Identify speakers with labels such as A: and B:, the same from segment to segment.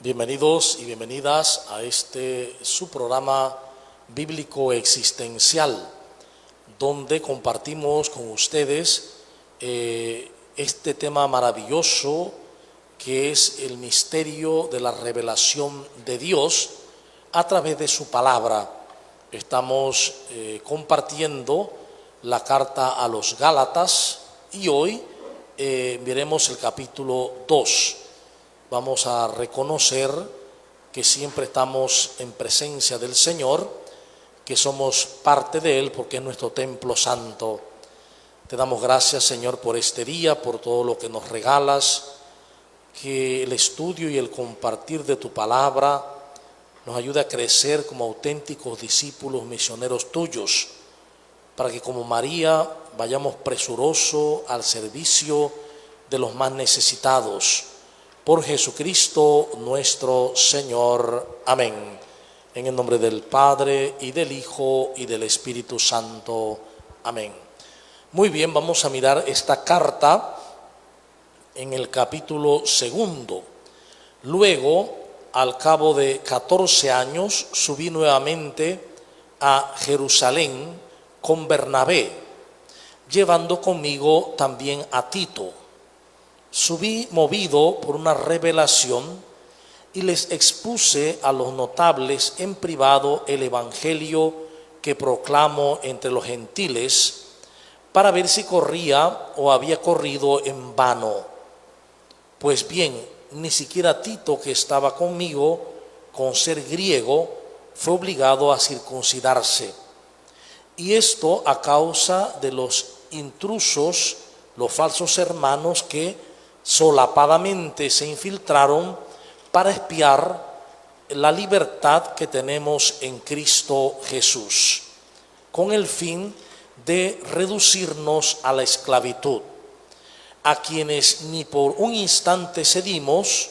A: Bienvenidos y bienvenidas a su programa bíblico existencial, donde compartimos con ustedes este tema maravilloso que es el misterio de la revelación de Dios a través de su palabra. Estamos compartiendo la carta a los Gálatas y hoy veremos el capítulo 2. Vamos a reconocer que siempre estamos en presencia del Señor, que somos parte de Él porque es nuestro templo santo. Te damos gracias, Señor, por este día, por todo lo que nos regalas, que el estudio y el compartir de tu palabra nos ayude a crecer como auténticos discípulos misioneros tuyos, para que como María vayamos presurosos al servicio de los más necesitados. Por Jesucristo nuestro Señor. Amén. En el nombre del Padre, y del Hijo, y del Espíritu Santo. Amén. Muy bien, vamos a mirar esta carta en el capítulo 2. Luego, al cabo de 14 años, subí nuevamente a Jerusalén con Bernabé, llevando conmigo también a Tito. Subí movido por una revelación y les expuse a los notables en privado el evangelio que proclamo entre los gentiles, para ver si corría o había corrido en vano. Pues bien, ni siquiera Tito, que estaba conmigo, con ser griego, fue obligado a circuncidarse. Y esto a causa de los intrusos, los falsos hermanos que solapadamente se infiltraron para espiar la libertad que tenemos en Cristo Jesús, con el fin de reducirnos a la esclavitud, a quienes ni por un instante cedimos,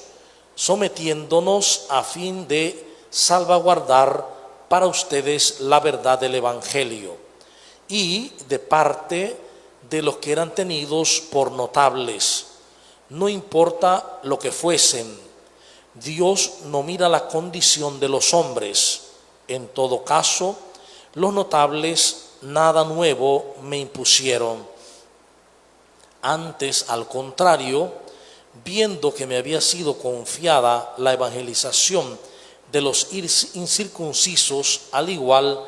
A: sometiéndonos a fin de salvaguardar para ustedes la verdad del Evangelio, y de parte de los que eran tenidos por notables. No importa lo que fuesen, Dios no mira la condición de los hombres. En todo caso, los notables nada nuevo me impusieron. Antes, al contrario, viendo que me había sido confiada la evangelización de los incircuncisos, al igual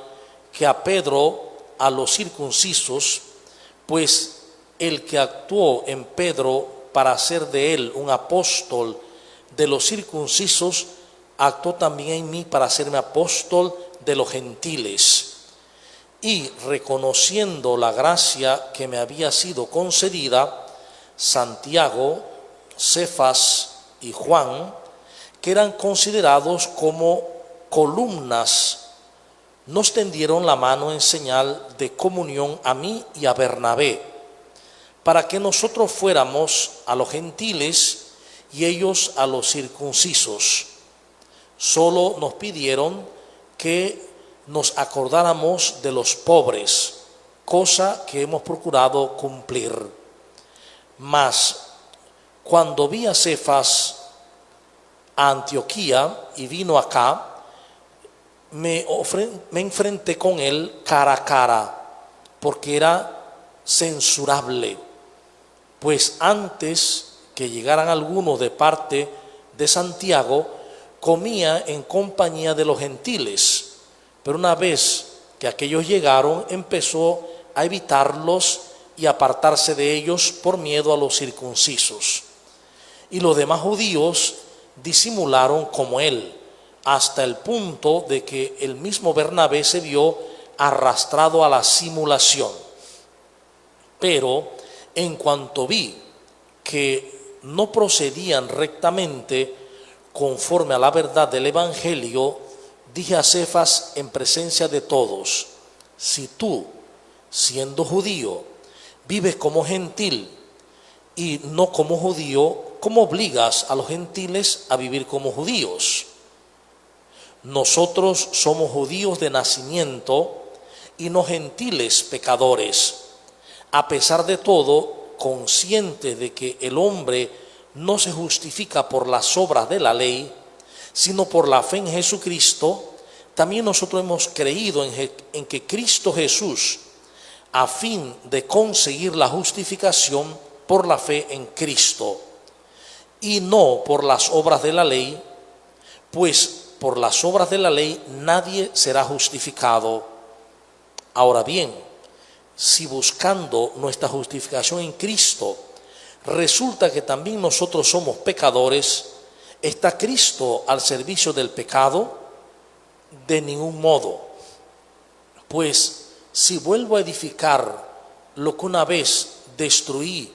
A: que a Pedro a los circuncisos, pues el que actuó en Pedro para hacer de él un apóstol de los circuncisos, actuó también en mí para hacerme apóstol de los gentiles. Y reconociendo la gracia que me había sido concedida, Santiago, Cefas y Juan, que eran considerados como columnas, nos tendieron la mano en señal de comunión a mí y a Bernabé, para que nosotros fuéramos a los gentiles y ellos a los circuncisos. Solo nos pidieron que nos acordáramos de los pobres, cosa que hemos procurado cumplir. Mas cuando vi a Cefas a Antioquía y vino acá, me enfrenté con él cara a cara, porque era censurable. Pues antes que llegaran algunos de parte de Santiago, comía en compañía de los gentiles, pero una vez que aquellos llegaron, empezó a evitarlos y apartarse de ellos por miedo a los circuncisos. Y los demás judíos disimularon como él, hasta el punto de que el mismo Bernabé se vio arrastrado a la simulación. Pero en cuanto vi que no procedían rectamente conforme a la verdad del Evangelio, dije a Cefas en presencia de todos: si tú, siendo judío, vives como gentil y no como judío, ¿cómo obligas a los gentiles a vivir como judíos? Nosotros somos judíos de nacimiento y no gentiles pecadores. A pesar de todo, consciente de que el hombre no se justifica por las obras de la ley, sino por la fe en Jesucristo, también nosotros hemos creído en que Cristo Jesús, a fin de conseguir la justificación por la fe en Cristo, y no por las obras de la ley, pues por las obras de la ley nadie será justificado. Ahora bien, si buscando nuestra justificación en Cristo resulta que también nosotros somos pecadores, ¿está Cristo al servicio del pecado? De ningún modo. Pues si vuelvo a edificar lo que una vez destruí,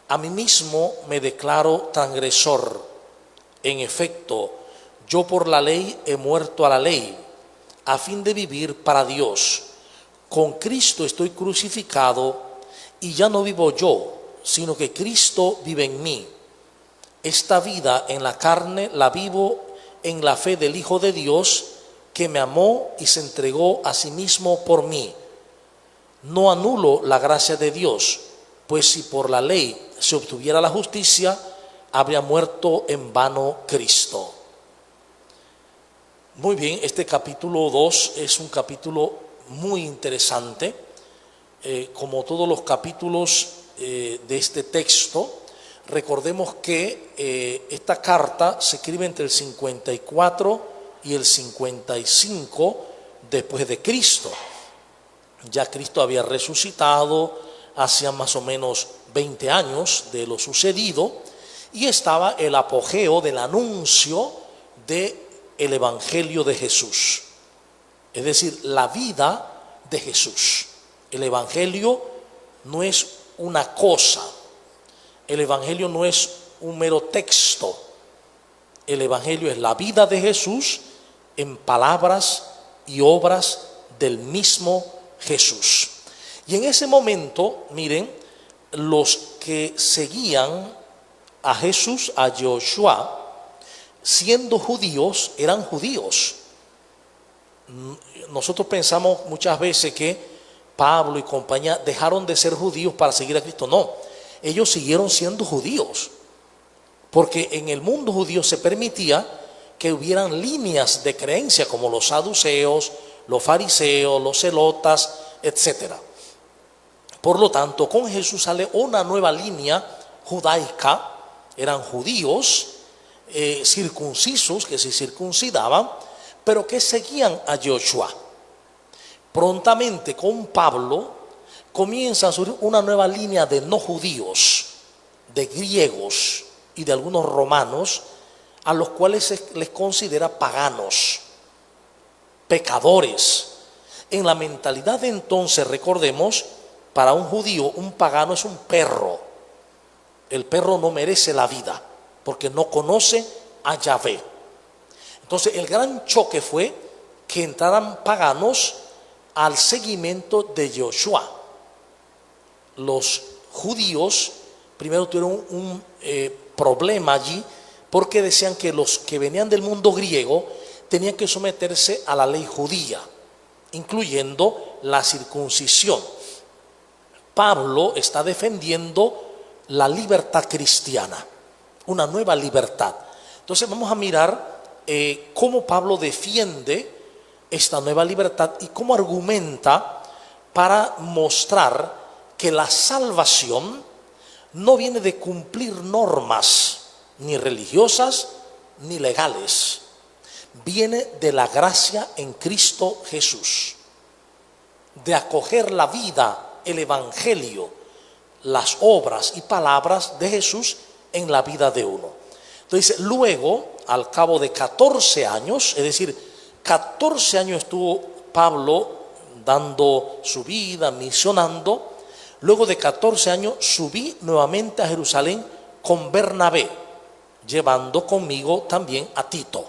A: a mí mismo me declaro transgresor. En efecto, yo por la ley he muerto a la ley, a fin de vivir para Dios. Con Cristo estoy crucificado, y ya no vivo yo, sino que Cristo vive en mí. Esta vida en la carne la vivo en la fe del Hijo de Dios, que me amó y se entregó a sí mismo por mí. No anulo la gracia de Dios, pues si por la ley se obtuviera la justicia, habría muerto en vano Cristo. Muy bien, este capítulo 2 es un capítulo muy interesante. Como todos los capítulos de este texto, recordemos que esta carta se escribe entre el 54 y el 55 después de Cristo. Ya Cristo había resucitado hacía más o menos 20 años de lo sucedido, y estaba el apogeo del anuncio del Evangelio de Jesús, es decir, la vida de Jesús. El Evangelio no es una cosa, el Evangelio no es un mero texto, el Evangelio es la vida de Jesús en palabras y obras del mismo Jesús. Y en ese momento, miren, los que seguían a Jesús, a Yoshua, siendo judíos, eran judíos. Nosotros pensamos muchas veces que Pablo y compañía dejaron de ser judíos para seguir a Cristo. No, ellos siguieron siendo judíos, porque en el mundo judío se permitía que hubieran líneas de creencia como los saduceos, los fariseos, los celotas, etcétera. Por lo tanto, con Jesús sale una nueva línea judaica. Eran judíos circuncisos, que se circuncidaban, pero que seguían a Yoshua. Prontamente con Pablo comienza a surgir una nueva línea de no judíos, de griegos y de algunos romanos, a los cuales se les considera paganos, pecadores. En la mentalidad de entonces, recordemos, para un judío, un pagano es un perro. El perro no merece la vida porque no conoce a Yahvé. Entonces el gran choque fue que entraran paganos al seguimiento de Yoshua. Los judíos primero tuvieron un problema allí, porque decían que los que venían del mundo griego tenían que someterse a la ley judía, incluyendo la circuncisión. Pablo está defendiendo la libertad cristiana, una nueva libertad. Entonces vamos a mirar cómo Pablo defiende esta nueva libertad y cómo argumenta para mostrar que la salvación no viene de cumplir normas ni religiosas ni legales, viene de la gracia en Cristo Jesús, de acoger la vida, el Evangelio, las obras y palabras de Jesús en la vida de uno. Entonces, luego, al cabo de 14 años, es decir, 14 años estuvo Pablo dando su vida, misionando. Luego de 14 años subí nuevamente a Jerusalén con Bernabé, llevando conmigo también a Tito.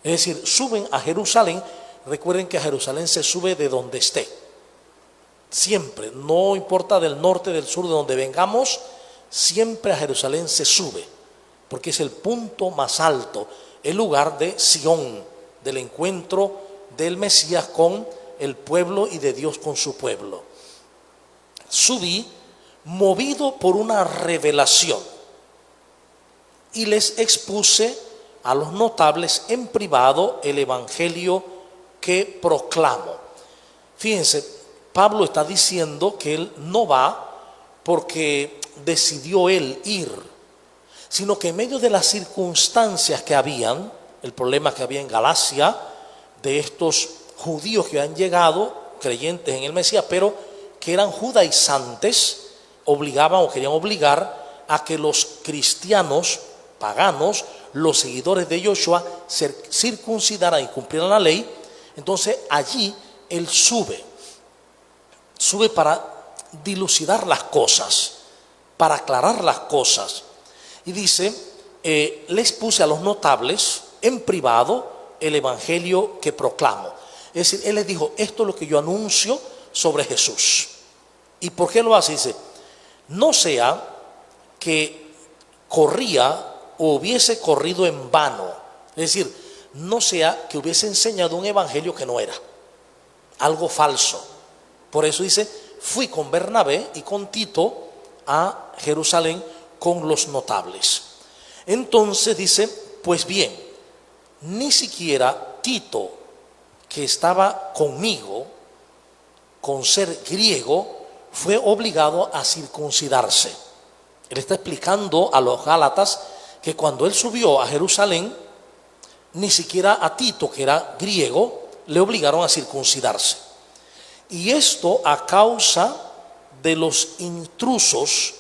A: Es decir, suben a Jerusalén. Recuerden que a Jerusalén se sube de donde esté. Siempre, no importa del norte, del sur, de donde vengamos, siempre a Jerusalén se sube, porque es el punto más alto, el lugar de Sión, del encuentro del Mesías con el pueblo y de Dios con su pueblo. Subí movido por una revelación y les expuse a los notables en privado el evangelio que proclamo. Fíjense, Pablo está diciendo que él no va porque decidió él ir, sino que en medio de las circunstancias que habían, el problema que había en Galacia, de estos judíos que han llegado, creyentes en el Mesías, pero que eran judaizantes, obligaban o querían obligar a que los cristianos paganos, los seguidores de Yoshua, se circuncidaran y cumplieran la ley. Entonces allí él sube para dilucidar las cosas, para aclarar las cosas. Y dice, les puse a los notables en privado el evangelio que proclamo. Es decir, él les dijo, esto es lo que yo anuncio sobre Jesús. ¿Y por qué lo hace? Dice, no sea que corría o hubiese corrido en vano. Es decir, no sea que hubiese enseñado un evangelio que no era, algo falso. Por eso dice, fui con Bernabé y con Tito a Jerusalén con los notables. Entonces dice, pues bien, ni siquiera Tito, que estaba conmigo, con ser griego, fue obligado a circuncidarse. Él está explicando a los Gálatas que cuando él subió a Jerusalén, ni siquiera a Tito, que era griego, le obligaron a circuncidarse. Y esto a causa de los intrusos,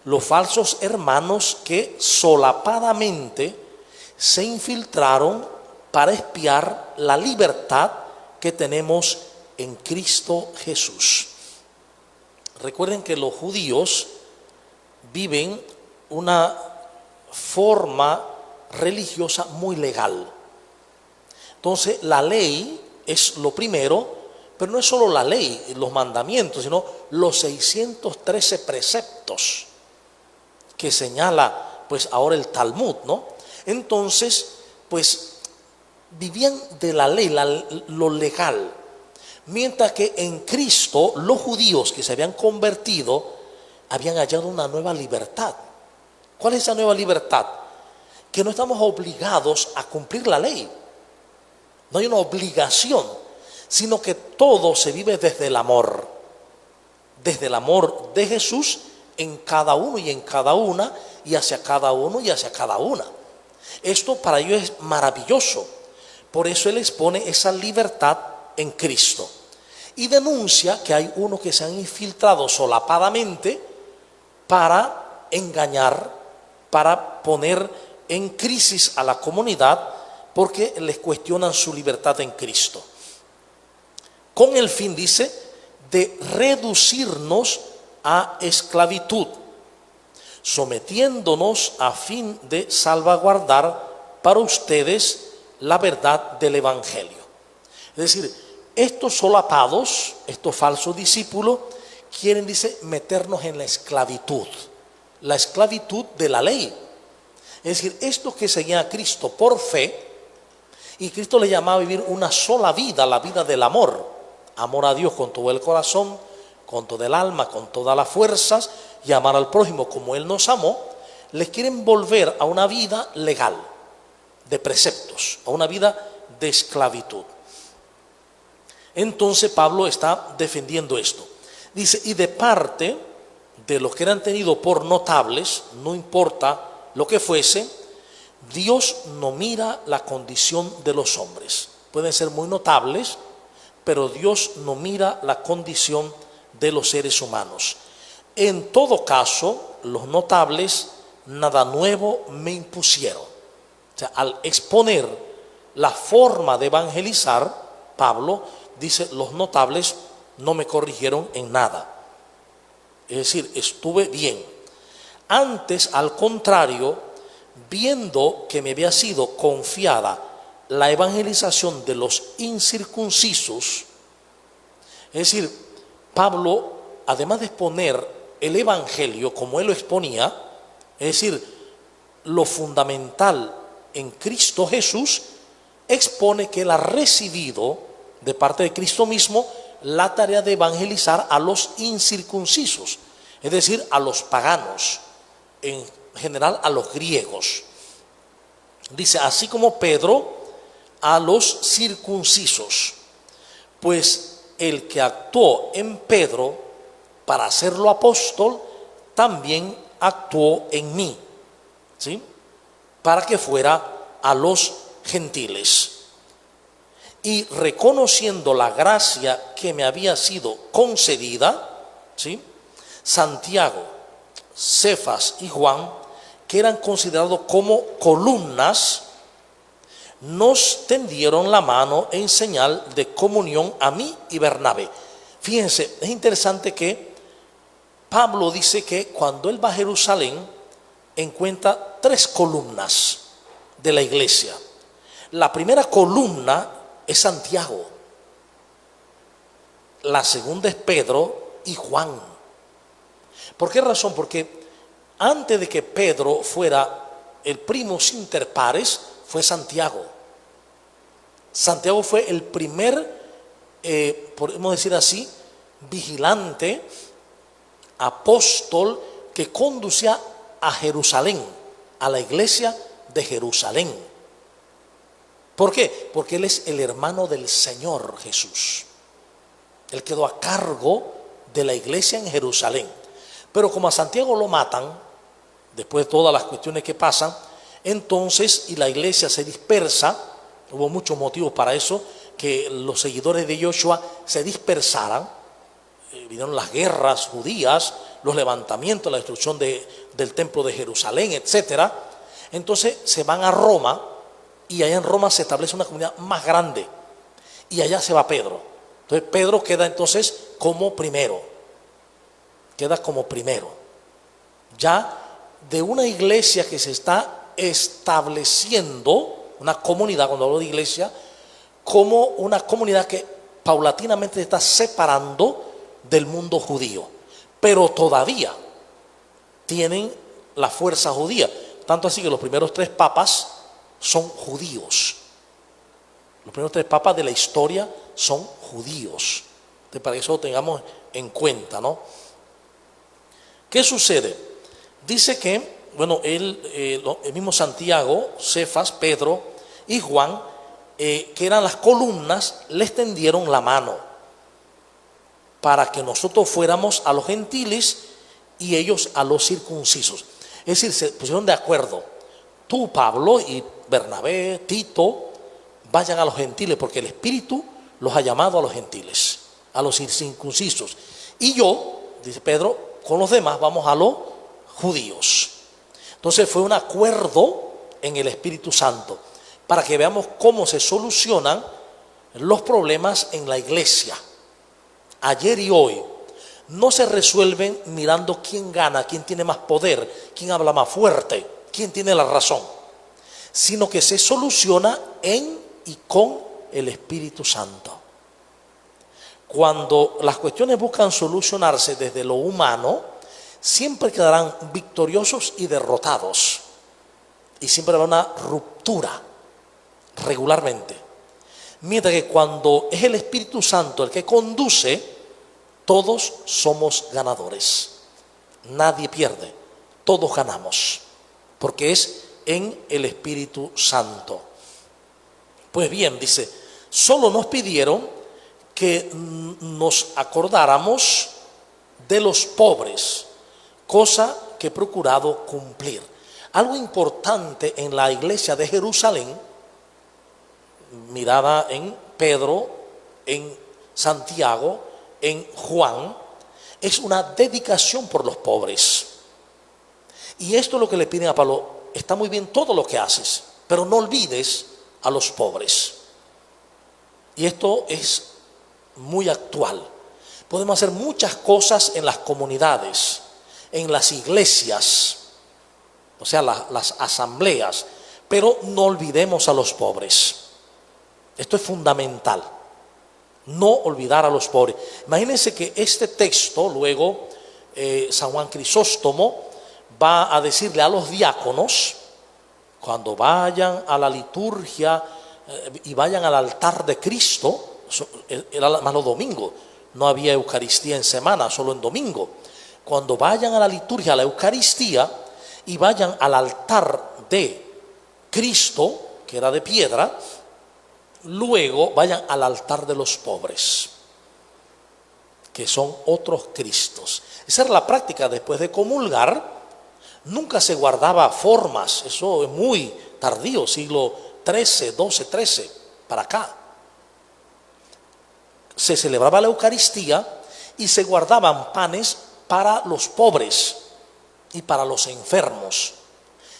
A: los falsos hermanos que solapadamente se infiltraron para espiar la libertad que tenemos en Cristo Jesús. Recuerden que los judíos viven una forma religiosa muy legal. Entonces la ley es lo primero, pero no es solo la ley, los mandamientos, sino los 613 preceptos que señala pues ahora el Talmud, ¿no? Entonces pues vivían de la ley, lo legal, mientras que en Cristo los judíos que se habían convertido habían hallado una nueva libertad. ¿Cuál es esa nueva libertad? Que no estamos obligados a cumplir la ley, no hay una obligación, sino que todo se vive desde el amor de Jesús en cada uno y en cada una, y hacia cada uno y hacia cada una. Esto para ellos es maravilloso. Por eso él expone esa libertad en Cristo y denuncia que hay unos que se han infiltrado solapadamente para engañar, para poner en crisis a la comunidad, porque les cuestionan su libertad en Cristo, con el fin, dice, de reducirnos a esclavitud, sometiéndonos a fin de salvaguardar para ustedes la verdad del evangelio. Es decir, estos solapados, estos falsos discípulos, quieren, dice, meternos en la esclavitud de la ley. Es decir, estos que seguían a Cristo por fe, y Cristo le llamaba a vivir una sola vida, la vida del amor a Dios con todo el corazón, con todo el alma, con todas las fuerzas, y amar al prójimo como Él nos amó. Les quieren volver a una vida legal, de preceptos, a una vida de esclavitud. Entonces Pablo está defendiendo esto. Dice, y de parte de los que eran tenidos por notables, no importa lo que fuese, Dios no mira la condición de los hombres. Pueden ser muy notables, pero Dios no mira la condición de los seres humanos. En todo caso, los notables nada nuevo me impusieron. O sea, al exponer la forma de evangelizar, Pablo dice, los notables no me corrigieron en nada. Es decir, estuve bien. Antes, al contrario, viendo que me había sido confiada la evangelización de los incircuncisos, es decir, Pablo, además de exponer el evangelio como él lo exponía, es decir, lo fundamental en Cristo Jesús, expone que él ha recibido de parte de Cristo mismo la tarea de evangelizar a los incircuncisos, es decir, a los paganos, en general a los griegos. Dice, así como Pedro a los circuncisos, pues el que actuó en Pedro para hacerlo apóstol, también actuó en mí, ¿sí? Para que fuera a los gentiles. Y reconociendo la gracia que me había sido concedida, ¿sí?, Santiago, Cefas y Juan, que eran considerados como columnas, nos tendieron la mano en señal de comunión a mí y Bernabé. Fíjense, es interesante que Pablo dice que cuando él va a Jerusalén encuentra 3 columnas de la iglesia. La primera columna es Santiago, la segunda es Pedro y Juan. ¿Por qué razón? Porque antes de que Pedro fuera el primus inter pares, fue Santiago. Santiago fue el primer, podemos decir así, vigilante, apóstol que conducía a Jerusalén, a la iglesia de Jerusalén. ¿Por qué? Porque él es el hermano del Señor Jesús. Él quedó a cargo de la iglesia en Jerusalén. Pero como a Santiago lo matan, después de todas las cuestiones que pasan, entonces, y la iglesia se dispersa, hubo muchos motivos para eso, que los seguidores de Joshua se dispersaran, vinieron las guerras judías, los levantamientos, la destrucción del templo de Jerusalén, etcétera. Entonces se van a Roma, y allá en Roma se establece una comunidad más grande, y allá se va Pedro. Entonces Pedro queda entonces como primero, ya de una iglesia que se está estableciendo, una comunidad, cuando hablo de iglesia, como una comunidad que paulatinamente se está separando del mundo judío, pero todavía tienen la fuerza judía, tanto así que los primeros 3 papas son judíos. Los primeros 3 papas de la historia son judíos. Entonces, para que eso lo tengamos en cuenta, ¿no? ¿Qué sucede? Dice que, bueno, el mismo Santiago, Cefas, Pedro y Juan, que eran las columnas, les tendieron la mano para que nosotros fuéramos a los gentiles y ellos a los circuncisos. Es decir, se pusieron de acuerdo. Tú, Pablo, y Bernabé, Tito, vayan a los gentiles, porque el Espíritu los ha llamado a los gentiles, a los circuncisos. Y yo, dice Pedro, con los demás vamos a los judíos. Entonces fue un acuerdo en el Espíritu Santo, para que veamos cómo se solucionan los problemas en la iglesia. Ayer y hoy no se resuelven mirando quién gana, quién tiene más poder, quién habla más fuerte, quién tiene la razón, sino que se soluciona en y con el Espíritu Santo. Cuando las cuestiones buscan solucionarse desde lo humano, siempre quedarán victoriosos y derrotados, y siempre habrá una ruptura regularmente. Mientras que cuando es el Espíritu Santo el que conduce, todos somos ganadores. Nadie pierde, todos ganamos, porque es en el Espíritu Santo. Pues bien, dice, solo nos pidieron que nos acordáramos de los pobres, cosa que he procurado cumplir. Algo importante en la iglesia de Jerusalén, mirada en Pedro, en Santiago, en Juan, es una dedicación por los pobres. Y esto es lo que le piden a Pablo: está muy bien todo lo que haces, pero no olvides a los pobres. Y esto es muy actual. Podemos hacer muchas cosas en las comunidades, en las iglesias, o sea, las asambleas, pero no olvidemos a los pobres. Esto es fundamental, no olvidar a los pobres. Imagínense que este texto luego San Juan Crisóstomo va a decirle a los diáconos, cuando vayan a la liturgia y vayan al altar de Cristo, era más los domingos, no había Eucaristía en semana, solo en domingo. Cuando vayan a la liturgia, a la Eucaristía, y vayan al altar de Cristo, que era de piedra, luego vayan al altar de los pobres, que son otros Cristos. Esa era la práctica después de comulgar. Nunca se guardaba formas, eso es muy tardío, siglo XIII, XII, XIII, para acá. Se celebraba la Eucaristía y se guardaban panes para los pobres y para los enfermos.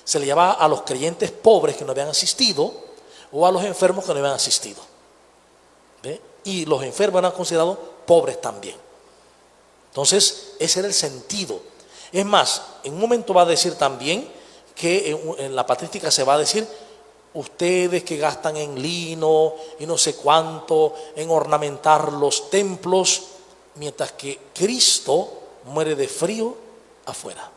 A: Se le llamaba a los creyentes pobres que no habían asistido o a los enfermos que no habían asistido. ¿Ve? Y los enfermos eran considerados pobres también. Entonces, ese era el sentido. Es más, en un momento va a decir también que en la patrística se va a decir: ustedes que gastan en lino y no sé cuánto, en ornamentar los templos, mientras que Cristo muere de frío afuera.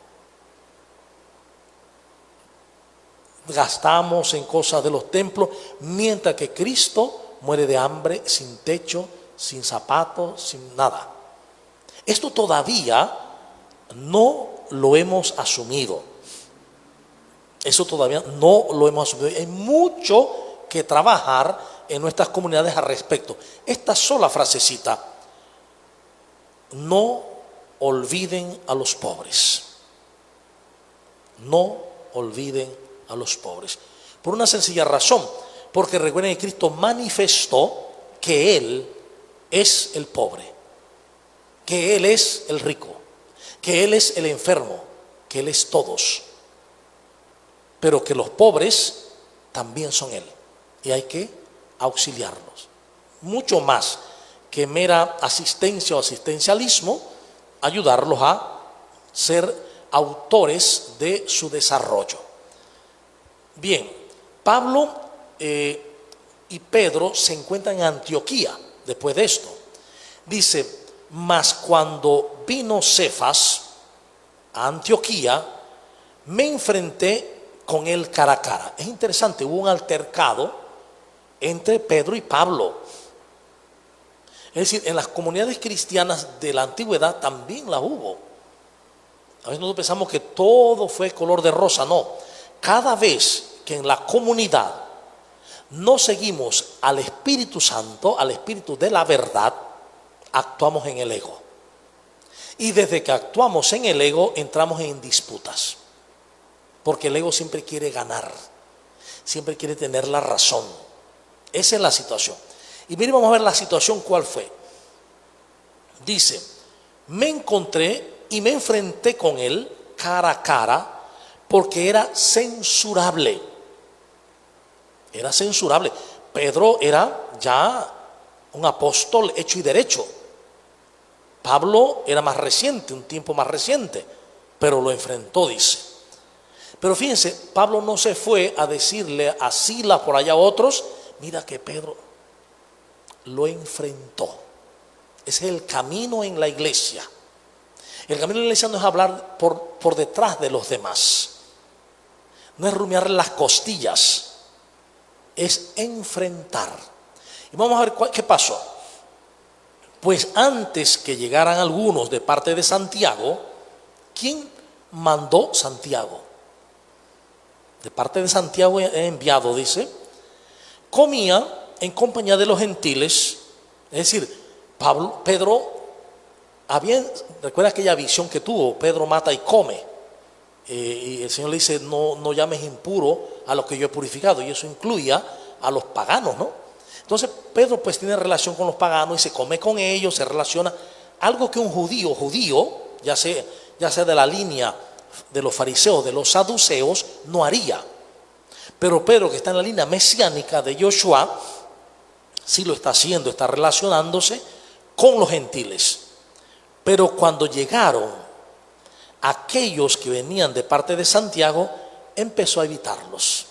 A: Gastamos en cosas de los templos, mientras que Cristo muere de hambre, sin techo, sin zapatos, sin nada. Esto todavía no lo hemos asumido. Eso todavía no lo hemos asumido. Hay mucho que trabajar en nuestras comunidades al respecto. Esta sola frasecita: no olviden a los pobres. No olviden a los pobres. Por una sencilla razón, porque recuerden que Cristo manifestó que Él es el pobre, que Él es el rico, que Él es el enfermo, que Él es todos, pero que los pobres también son Él y hay que auxiliarlos. Mucho más que mera asistencia o asistencialismo, ayudarlos a ser autores de su desarrollo. Bien, Pablo y Pedro se encuentran en Antioquía después de esto. Dice: mas cuando vino Cefas a Antioquía, me enfrenté con él cara a cara. Es interesante, hubo un altercado entre Pedro y Pablo. Es decir, en las comunidades cristianas de la antigüedad también las hubo. A veces nosotros pensamos que todo fue color de rosa. No, cada vez que en la comunidad no seguimos al Espíritu Santo, al Espíritu de la verdad, actuamos en el ego. Y desde que actuamos en el ego, entramos en disputas. Porque el ego siempre quiere ganar, siempre quiere tener la razón. Esa es la situación. Y miren, vamos a ver la situación cuál fue. Dice: me encontré y me enfrenté con él cara a cara, porque era censurable. Era censurable. Pedro era ya un apóstol hecho y derecho. Pablo era más reciente, un tiempo más reciente, pero lo enfrentó, dice. Pero fíjense, Pablo no se fue a decirle a Silas, por allá a otros: mira que Pedro lo enfrentó. Ese es el camino en la iglesia. El camino en la iglesia no es hablar por detrás de los demás, no es rumiar las costillas, es enfrentar. Y vamos a ver qué pasó. Pues antes que llegaran algunos de parte de Santiago, ¿quién mandó Santiago? De parte de Santiago he enviado, dice, comía en compañía de los gentiles. Es decir, Pedro recuerda aquella visión que tuvo: Pedro mata y come, y el Señor le dice: no llames impuro a lo que yo he purificado, y eso incluía a los paganos, ¿no? Entonces Pedro pues tiene relación con los paganos y se come con ellos, se relaciona, algo que un judío, ya sea de la línea de los fariseos, de los saduceos, no haría. Pero Pedro, que está en la línea mesiánica de Joshua, sí lo está haciendo, está relacionándose con los gentiles. Pero cuando llegaron aquellos que venían de parte de Santiago, empezó a evitarlos.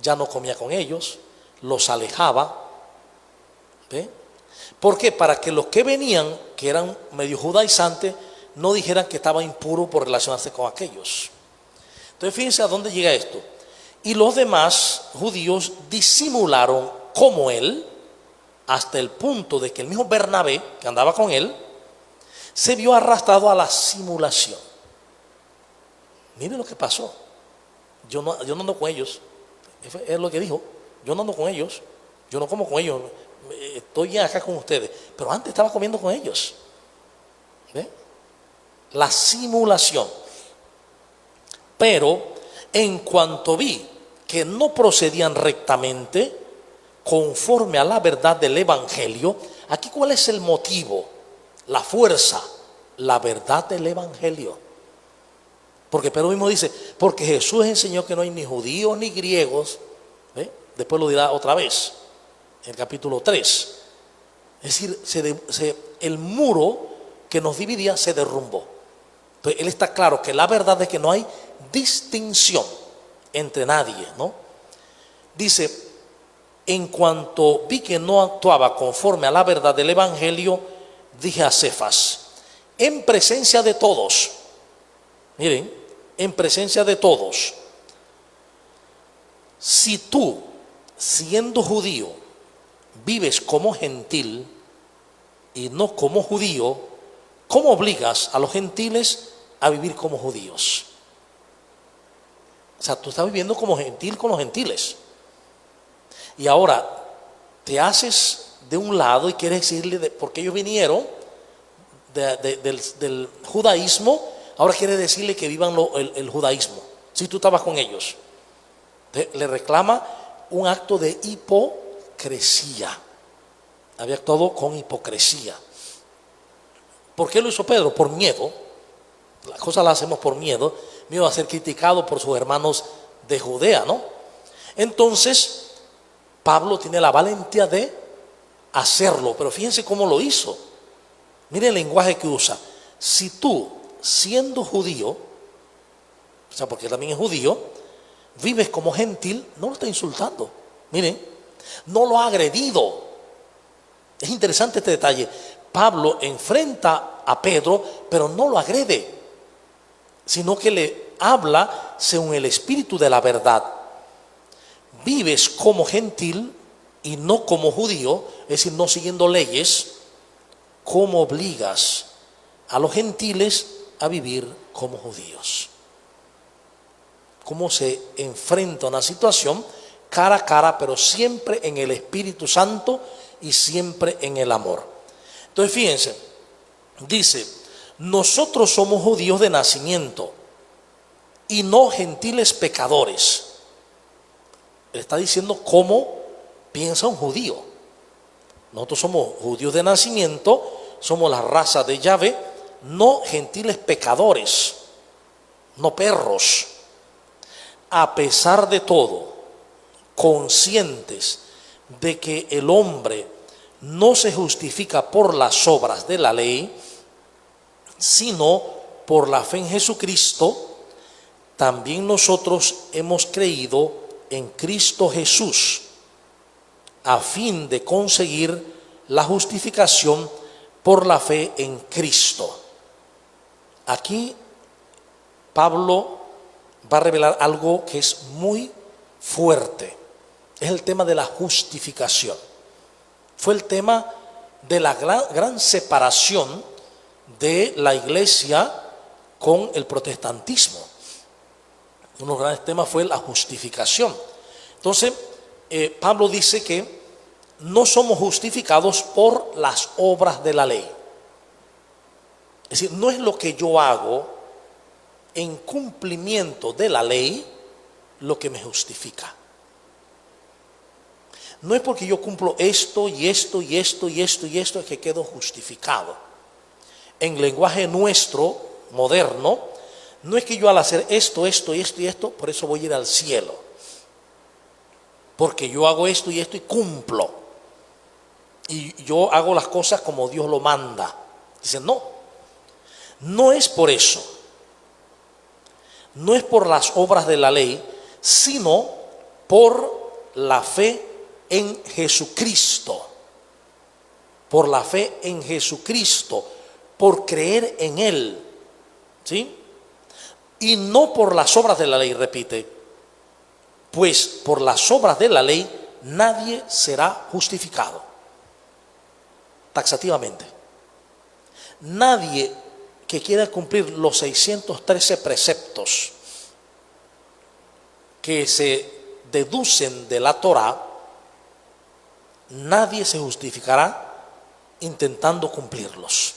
A: Ya no comía con ellos, los alejaba. ¿Ve? ¿Por qué? Para que los que venían, que eran medio judaizantes, no dijeran que estaba impuro por relacionarse con aquellos. Entonces fíjense a dónde llega esto. Y los demás judíos disimularon como él, hasta el punto de que el mismo Bernabé, que andaba con él, se vio arrastrado a la simulación. Miren lo que pasó. Yo no ando con ellos, Es lo que dijo. Yo no ando con ellos, yo no como con ellos, estoy acá con ustedes, pero antes estaba comiendo con ellos. ¿Ve? La simulación. Pero en cuanto vi que no procedían rectamente conforme a la verdad del Evangelio, aquí ¿cuál es el motivo? La fuerza, la verdad del Evangelio. Porque Pedro mismo dice, porque Jesús enseñó que no hay ni judíos ni griegos. ¿Ve? Después lo dirá otra vez, en el capítulo 3. Es decir, el muro que nos dividía se derrumbó. Entonces él está claro que la verdad es que no hay distinción entre nadie, ¿no? Dice, en cuanto vi que no actuaba conforme a la verdad del Evangelio, dije a Cefas, en presencia de todos, miren, en presencia de todos, si tú, siendo judío, vives como gentil y no como judío, ¿cómo obligas a los gentiles a vivir como judíos? O sea, tú estás viviendo como gentil con los gentiles. Y ahora te haces de un lado y quieres decirle, porque ellos vinieron del judaísmo, ahora quieres decirle que vivan el judaísmo. Si tú estabas con ellos, le reclama un acto de hipocresía. Había actuado con hipocresía. ¿Por qué lo hizo Pedro? Por miedo. Las cosas las hacemos por miedo. Miedo a ser criticado por sus hermanos de Judea, ¿no? Entonces Pablo tiene la valentía de hacerlo, pero fíjense cómo lo hizo. Miren el lenguaje que usa. Si tú, siendo judío, o sea, porque también es judío, vives como gentil, no lo está insultando. Miren, no lo ha agredido. Es interesante este detalle. Pablo enfrenta a Pedro, pero no lo agrede, sino que le habla según el espíritu de la verdad. Vives como gentil y no como judío, es decir, no siguiendo leyes. ¿Cómo obligas a los gentiles a vivir como judíos? ¿Cómo se enfrenta a una situación cara a cara, pero siempre en el Espíritu Santo y siempre en el amor? Entonces fíjense, dice, nosotros somos judíos de nacimiento y no gentiles pecadores. Él está diciendo cómo piensa un judío. Nosotros somos judíos de nacimiento, somos la raza de Yahvé, no gentiles pecadores, no perros. A pesar de todo, conscientes de que el hombre no se justifica por las obras de la ley, sino por la fe en Jesucristo, también nosotros hemos creído en Cristo Jesús, a fin de conseguir la justificación por la fe en Cristo. Aquí Pablo va a revelar algo que es muy fuerte. Es el tema de la justificación. Fue el tema de la gran separación de la iglesia con el protestantismo. Uno de los grandes temas fue la justificación. Entonces, Pablo dice que no somos justificados por las obras de la ley. Es decir, no es lo que yo hago en cumplimiento de la ley lo que me justifica. No es porque yo cumplo esto y esto y esto y esto y esto que quedo justificado. En lenguaje nuestro, moderno, no es que yo al hacer esto, esto y esto y esto, por eso voy a ir al cielo. Porque yo hago esto y esto y cumplo. Y yo hago las cosas como Dios lo manda. Dicen, no, no es por eso. No es por las obras de la ley, sino por la fe en Jesucristo. Por la fe en Jesucristo, por creer en Él. ¿Sí? Y no por las obras de la ley, repite. Pues por las obras de la ley nadie será justificado. Taxativamente. Nadie que quiera cumplir los 613 preceptos que se deducen de la Torá, nadie se justificará intentando cumplirlos.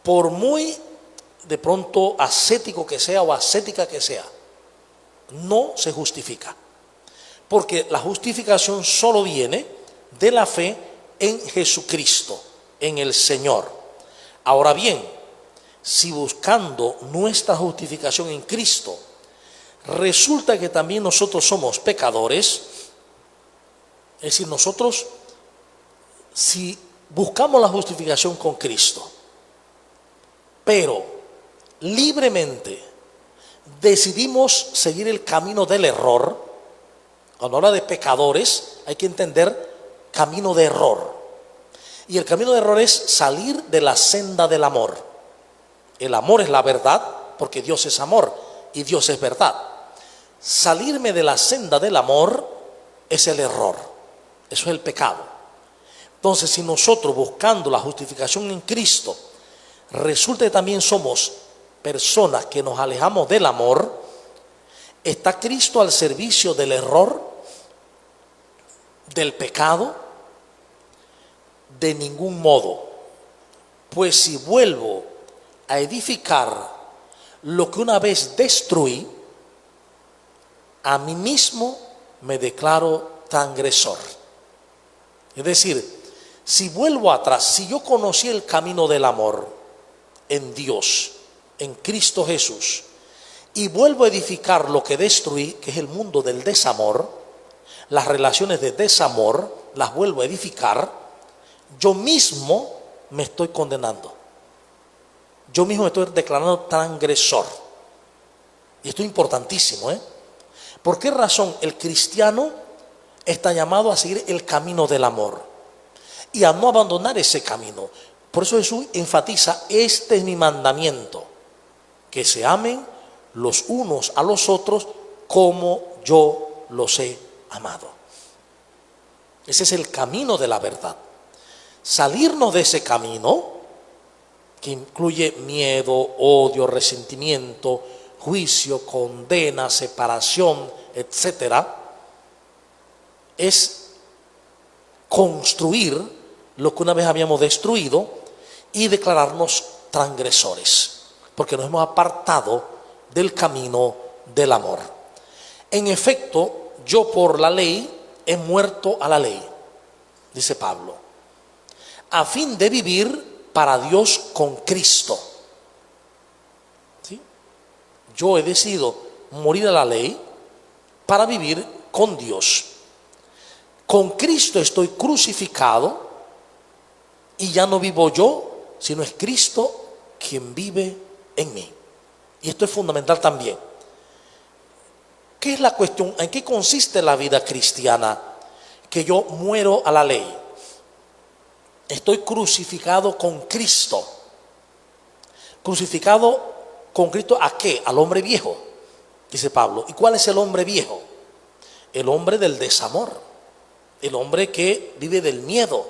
A: Por muy de pronto ascético que sea o ascética que sea, no se justifica. Porque la justificación solo viene de la fe en Jesucristo, en el Señor. Ahora bien, si buscando nuestra justificación en Cristo, resulta que también nosotros somos pecadores, es decir, nosotros, si buscamos la justificación con Cristo, pero libremente decidimos seguir el camino del error, cuando habla de pecadores hay que entender camino de error. Y el camino de error es salir de la senda del amor. El amor es la verdad, porque Dios es amor y Dios es verdad. Salirme de la senda del amor es el error, eso es el pecado. Entonces, si nosotros buscando la justificación en Cristo, resulta que también somos personas que nos alejamos del amor, ¿está Cristo al servicio del error, del pecado? De ningún modo. Pues si vuelvo a edificar lo que una vez destruí, a mí mismo me declaro transgresor. Es decir, si vuelvo atrás, si yo conocí el camino del amor en Dios, en Cristo Jesús, y vuelvo a edificar lo que destruí, que es el mundo del desamor, las relaciones de desamor, las vuelvo a edificar, yo mismo me estoy condenando. Yo mismo me estoy declarando transgresor. Y esto es importantísimo, ¿eh? ¿Por qué razón el cristiano está llamado a seguir el camino del amor y a no abandonar ese camino? Por eso Jesús enfatiza: este es mi mandamiento, que se amen los unos a los otros como yo los he amado. Ese es el camino de la verdad. Salirnos de ese camino, que incluye miedo, odio, resentimiento, juicio, condena, separación, etcétera, es construir lo que una vez habíamos destruido y declararnos transgresores, porque nos hemos apartado del camino del amor. En efecto, yo por la ley he muerto a la ley, dice Pablo, a fin de vivir para Dios con Cristo. ¿Sí? Yo he decidido morir a la ley para vivir con Dios. Con Cristo estoy crucificado y ya no vivo yo, sino es Cristo quien vive en mí. Y esto es fundamental también. ¿Qué es la cuestión? ¿En qué consiste la vida cristiana? Que yo muero a la ley. Estoy crucificado con Cristo. ¿Crucificado con Cristo a qué? Al hombre viejo, dice Pablo. ¿Y cuál es el hombre viejo? El hombre del desamor. El hombre que vive del miedo,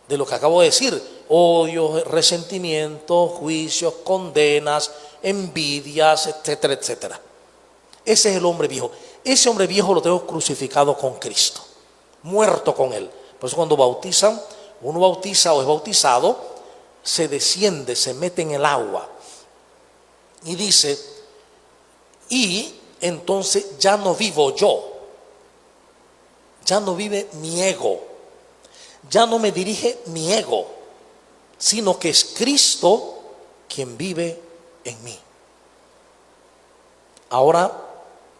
A: de lo que acabo de decir: odio, resentimiento, juicios, condenas, envidias, etcétera, etcétera. Ese es el hombre viejo. Ese hombre viejo lo tengo crucificado con Cristo, muerto con él. Por eso cuando bautizan, uno bautiza o es bautizado, se desciende, se mete en el agua y dice: y entonces ya no vivo yo, ya no vive mi ego, ya no me dirige mi ego, sino que es Cristo quien vive en mí. Ahora,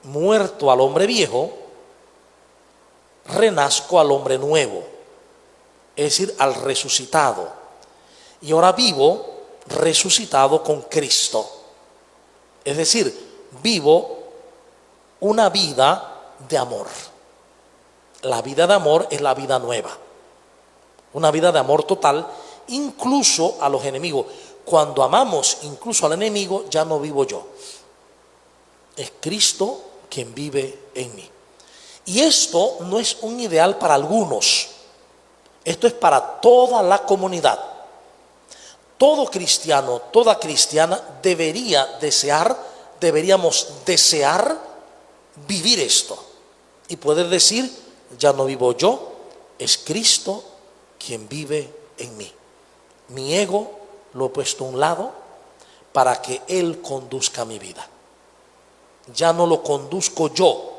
A: muerto al hombre viejo, renazco al hombre nuevo, es decir, al resucitado. Y ahora vivo resucitado con Cristo. Es decir, vivo una vida de amor. La vida de amor es la vida nueva. Una vida de amor total, incluso a los enemigos. Cuando amamos incluso al enemigo, ya no vivo yo. Es Cristo quien vive en mí. Y esto no es un ideal para algunos. Esto es para toda la comunidad. Todo cristiano, toda cristiana deberíamos desear vivir esto. y poder decir, ya no vivo yo, es Cristo quien vive en mí. Mi ego lo he puesto a un lado para que Él conduzca mi vida. Ya no lo conduzco yo,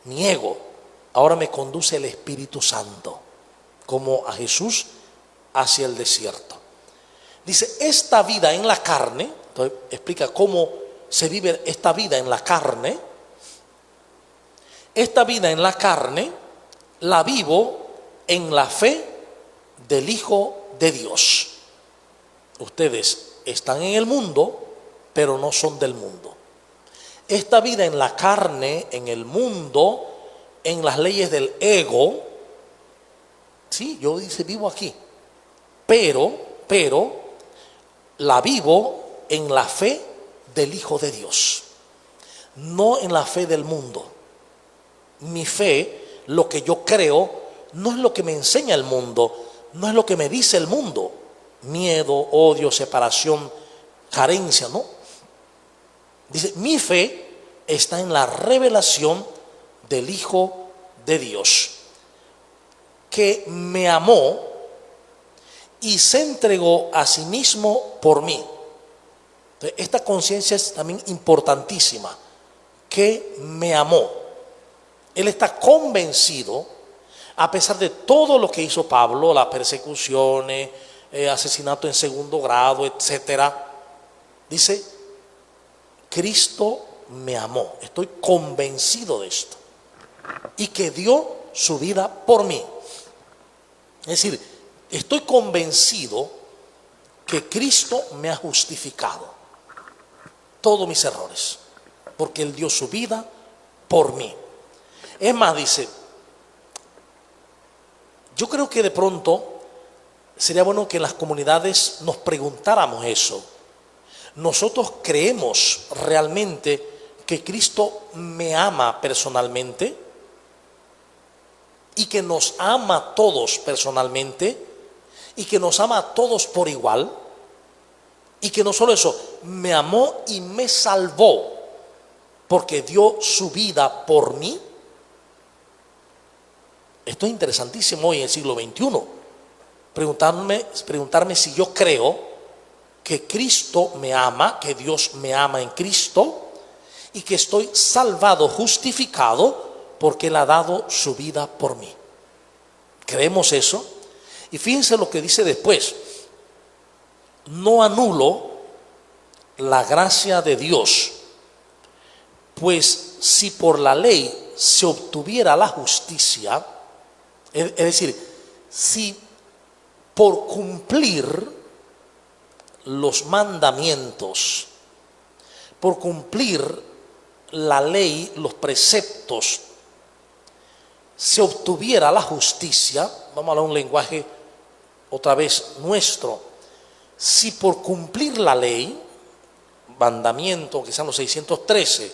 A: mi ego, ahora me conduce el Espíritu Santo, como a Jesús hacia el desierto. Dice, esta vida en la carne, entonces explica cómo se vive esta vida en la carne. Esta vida en la carne la vivo en la fe del Hijo de Dios. Ustedes están en el mundo, pero no son del mundo. Esta vida en la carne, en el mundo, en las leyes del ego, sí, yo dice vivo aquí, pero la vivo en la fe del Hijo de Dios, no en la fe del mundo. Mi fe, lo que yo creo, no es lo que me enseña el mundo, no es lo que me dice el mundo. Miedo, odio, separación, carencia, ¿no? Dice, mi fe está en la revelación del Hijo de Dios, que me amó y se entregó a sí mismo por mí. Entonces, esta conciencia es también importantísima, que me amó. Él está convencido, a pesar de todo lo que hizo Pablo, las persecuciones, asesinato en segundo grado, etcétera. Dice, Cristo me amó, estoy convencido de esto, y que dio su vida por mí. Es decir, estoy convencido que Cristo me ha justificado todos mis errores, porque Él dio su vida por mí. Es más, dice, yo creo que de pronto sería bueno que en las comunidades nos preguntáramos eso. ¿Nosotros creemos realmente que Cristo me ama personalmente y que nos ama a todos personalmente y que nos ama a todos por igual? Y que no solo eso, me amó y me salvó porque dio su vida por mí. Esto es interesantísimo hoy en el siglo XXI. Preguntarme si yo creo que Cristo me ama, que Dios me ama en Cristo y que estoy salvado, justificado porque Él ha dado su vida por mí. ¿Creemos eso? Y fíjense lo que dice después. No anulo la gracia de Dios, pues si por la ley se obtuviera la justicia, es decir, si por cumplir los mandamientos, por cumplir la ley, los preceptos, se obtuviera la justicia, vamos a hablar un lenguaje otra vez nuestro, si por cumplir la ley, mandamiento, quizás los 613,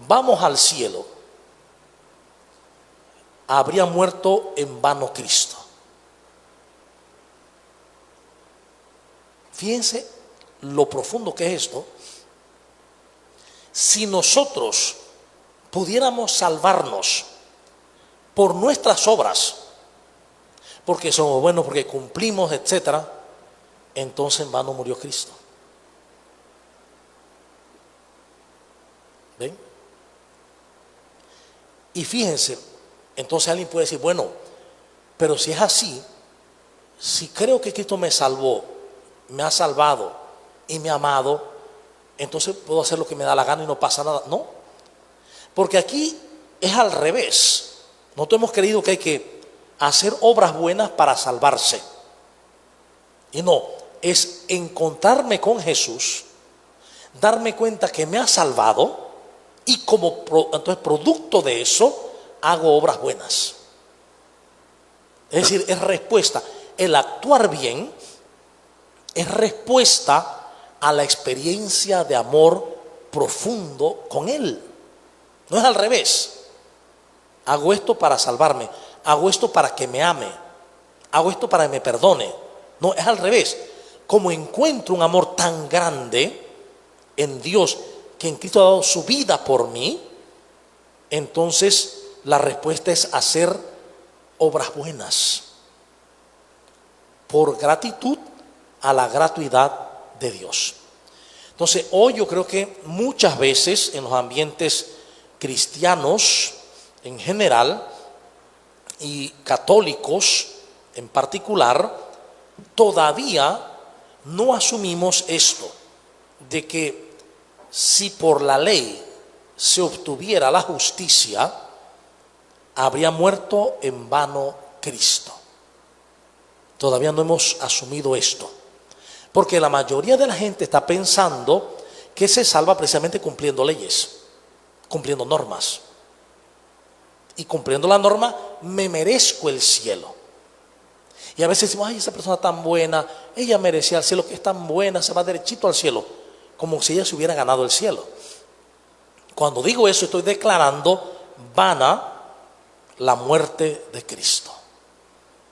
A: vamos al cielo, habría muerto en vano Cristo. Fíjense lo profundo que es esto. Si nosotros pudiéramos salvarnos por nuestras obras, porque somos buenos, porque cumplimos, etcétera, entonces en vano murió Cristo. ¿Ven? Y fíjense, entonces alguien puede decir, bueno, pero si es así, si creo que Cristo me salvó, me ha salvado y me ha amado, entonces puedo hacer lo que me da la gana y no pasa nada. No, porque aquí es al revés. Nosotros hemos creído que hay que hacer obras buenas para salvarse, y no, es encontrarme con Jesús, darme cuenta que me ha salvado y entonces producto de eso hago obras buenas. Es decir, es respuesta. El actuar bien es respuesta a la experiencia de amor profundo con Él. No es al revés. Hago esto para salvarme, hago esto para que me ame, hago esto para que me perdone. No, es al revés. Como encuentro un amor tan grande en Dios, que en Cristo ha dado su vida por mí, entonces la respuesta es hacer obras buenas por gratitud a la gratuidad de Dios. Entonces, hoy yo creo que muchas veces en los ambientes cristianos en general y católicos en particular, todavía no asumimos esto, de que si por la ley se obtuviera la justicia, habría muerto en vano Cristo. Todavía no hemos asumido esto, porque la mayoría de la gente está pensando que se salva precisamente cumpliendo leyes, cumpliendo normas. Y cumpliendo la norma me merezco el cielo. Y a veces decimos, ay, esa persona tan buena, ella merecía el cielo, que es tan buena, se va derechito al cielo, como si ella se hubiera ganado el cielo. Cuando digo eso, estoy declarando vana la muerte de Cristo.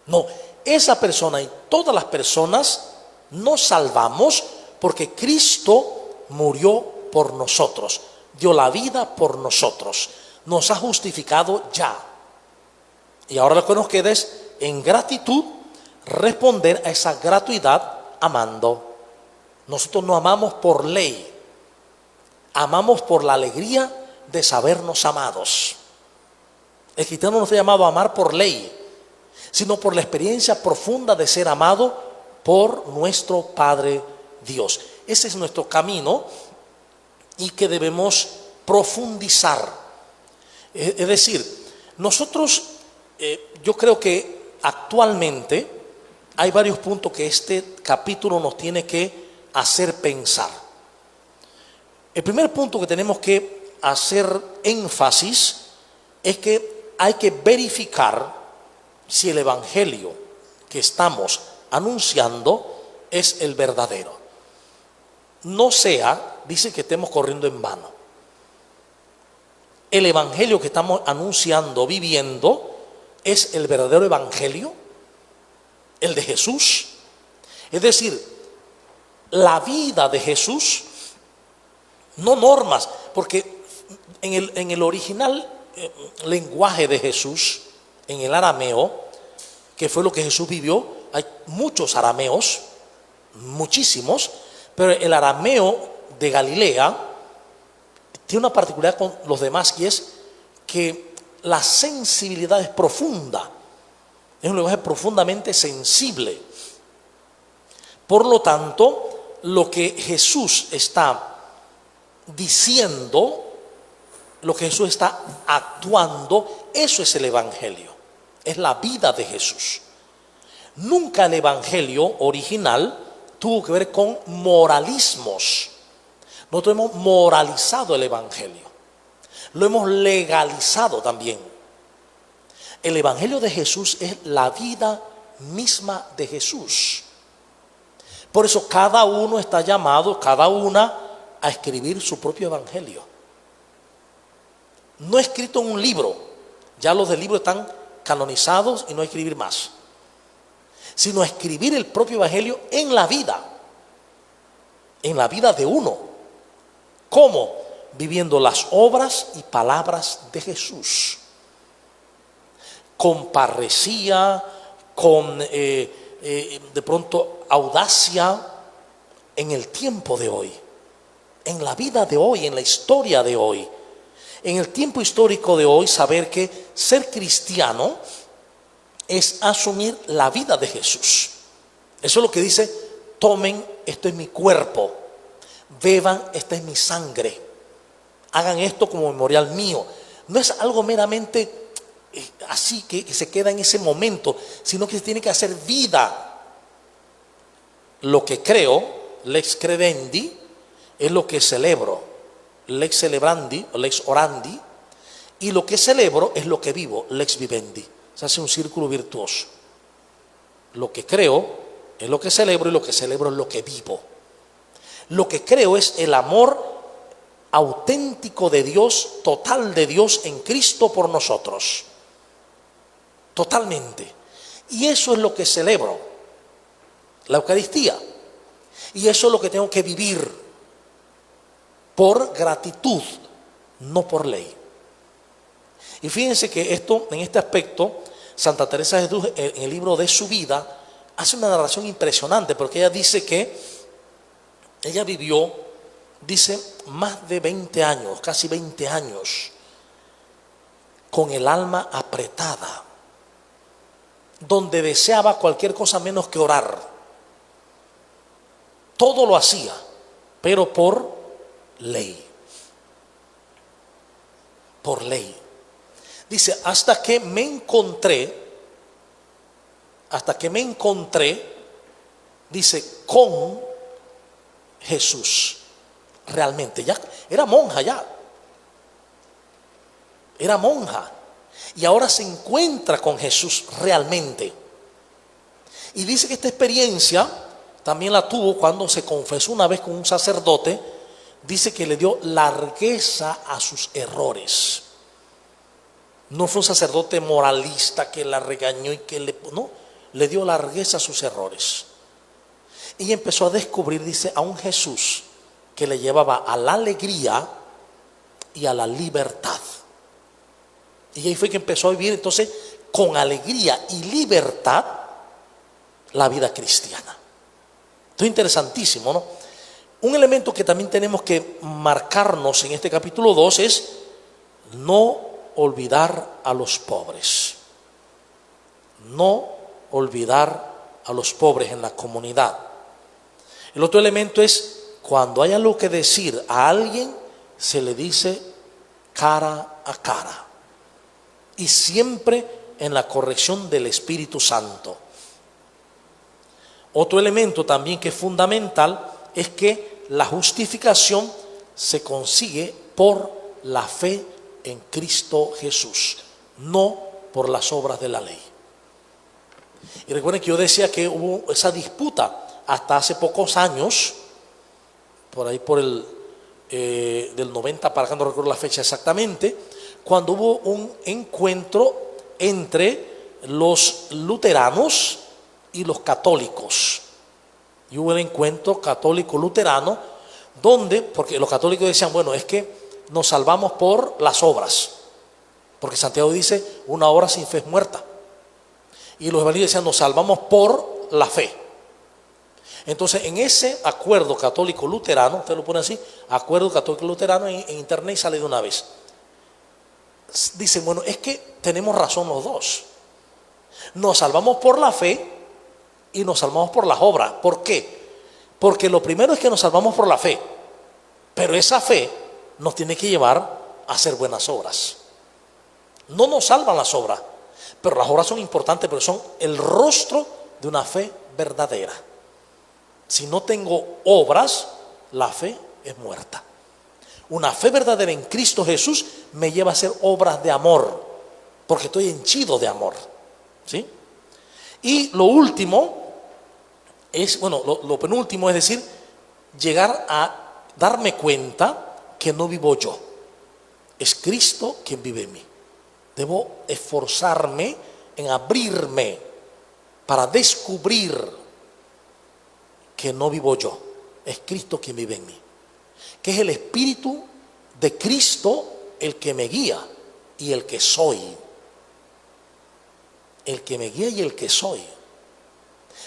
A: No, esa persona y todas las personas nos salvamos porque Cristo murió por nosotros, dio la vida por nosotros, nos ha justificado ya. Y ahora lo que nos queda es, en gratitud, responder a esa gratuidad amando. Nosotros no amamos por ley, amamos por la alegría de sabernos amados. El cristiano no está llamado a amar por ley, sino por la experiencia profunda de ser amado por nuestro Padre Dios. Ese es nuestro camino y que debemos profundizar. Es decir, nosotros, yo creo que actualmente hay varios puntos que este capítulo nos tiene que hacer pensar. El primer punto que tenemos que hacer énfasis es que hay que verificar si el evangelio que estamos anunciando es el verdadero. No sea, dice, que estemos corriendo en vano. El evangelio que estamos anunciando, viviendo, es el verdadero evangelio, el de Jesús. Es decir, la vida de Jesús, no normas, porque en el original lenguaje de Jesús, en el arameo, que fue lo que Jesús vivió, hay muchos arameos, muchísimos, pero el arameo de Galilea tiene una particularidad con los demás, y es que la sensibilidad es profunda, es un lenguaje profundamente sensible. Por lo tanto, lo que Jesús está diciendo, lo que Jesús está actuando, eso es el evangelio, es la vida de Jesús. Nunca el evangelio original tuvo que ver con moralismos. Nosotros hemos moralizado el evangelio, lo hemos legalizado también. El evangelio de Jesús es la vida misma de Jesús. Por eso cada uno está llamado, cada una, a escribir su propio evangelio. No escrito en un libro, ya los del libro están canonizados y no hay que escribir más, sino escribir el propio evangelio en la vida de uno. ¿Cómo? Viviendo las obras y palabras de Jesús, con parresía, con de pronto audacia, en el tiempo de hoy, en la vida de hoy, en la historia de hoy, en el tiempo histórico de hoy. Saber que ser cristiano es asumir la vida de Jesús. Eso es lo que dice: tomen, esto es mi cuerpo, beban, esta es mi sangre, hagan esto como memorial mío. No es algo meramente así que se queda en ese momento, sino que se tiene que hacer vida. Lo que creo, lex credendi, es lo que celebro, lex celebrandi o lex orandi, y lo que celebro es lo que vivo, lex vivendi. Se hace un círculo virtuoso. Lo que creo es lo que celebro, y lo que celebro es lo que vivo. Lo que creo es el amor auténtico de Dios, total de Dios en Cristo por nosotros, totalmente. Y eso es lo que celebro, la Eucaristía. Y eso es lo que tengo que vivir por gratitud, no por ley. Y fíjense que esto, en este aspecto, Santa Teresa de Jesús, en el libro de su vida, hace una narración impresionante, porque ella dice que ella vivió, dice, más de 20 años, casi 20 años, con el alma apretada, donde deseaba cualquier cosa menos que orar. Todo lo hacía, pero por ley. Por ley. Dice, hasta que me encontré, dice, con Jesús. Realmente, ya era monja ya. Era monja. Y ahora se encuentra con Jesús realmente. Y dice que esta experiencia también la tuvo cuando se confesó una vez con un sacerdote. Dice que le dio largueza a sus errores. No fue un sacerdote moralista que la regañó y que le dio largueza a sus errores. Y empezó a descubrir, dice, a un Jesús que le llevaba a la alegría y a la libertad. Y ahí fue que empezó a vivir entonces con alegría y libertad la vida cristiana. Esto es interesantísimo, ¿no? Un elemento que también tenemos que marcarnos en este capítulo 2 es no olvidar a los pobres. No olvidar a los pobres en la comunidad. El otro elemento es cuando hay algo que decir a alguien, se le dice cara a cara. Y siempre en la corrección del Espíritu Santo. Otro elemento también que es fundamental es que la justificación se consigue por la fe en Cristo Jesús, no por las obras de la ley. Y recuerden que yo decía que hubo esa disputa hasta hace pocos años, por ahí por del 90 para acá, no recuerdo la fecha exactamente, cuando hubo un encuentro entre los luteranos y los católicos. Y hubo el encuentro católico-luterano, donde, porque los católicos decían, bueno, es que nos salvamos por las obras, porque Santiago dice, una obra sin fe es muerta. Y los evangélicos decían, nos salvamos por la fe. Entonces, en ese acuerdo católico-luterano, usted lo pone así, acuerdo católico-luterano en internet y sale de una vez. Dicen, bueno, es que tenemos razón los dos. Nos salvamos por la fe y nos salvamos por las obras. ¿Por qué? Porque lo primero es que nos salvamos por la fe, pero esa fe nos tiene que llevar a hacer buenas obras. No nos salvan las obras, pero las obras son importantes, pero son el rostro de una fe verdadera. Si no tengo obras, la fe es muerta. Una fe verdadera en Cristo Jesús me lleva a hacer obras de amor, porque estoy henchido de amor, ¿sí? Y lo último es, bueno, lo penúltimo es decir, llegar a darme cuenta que no vivo yo, es Cristo quien vive en mí. Debo esforzarme en abrirme para descubrir que no vivo yo, es Cristo quien vive en mí, que es el Espíritu de Cristo el que me guía y el que soy. El que me guía y el que soy.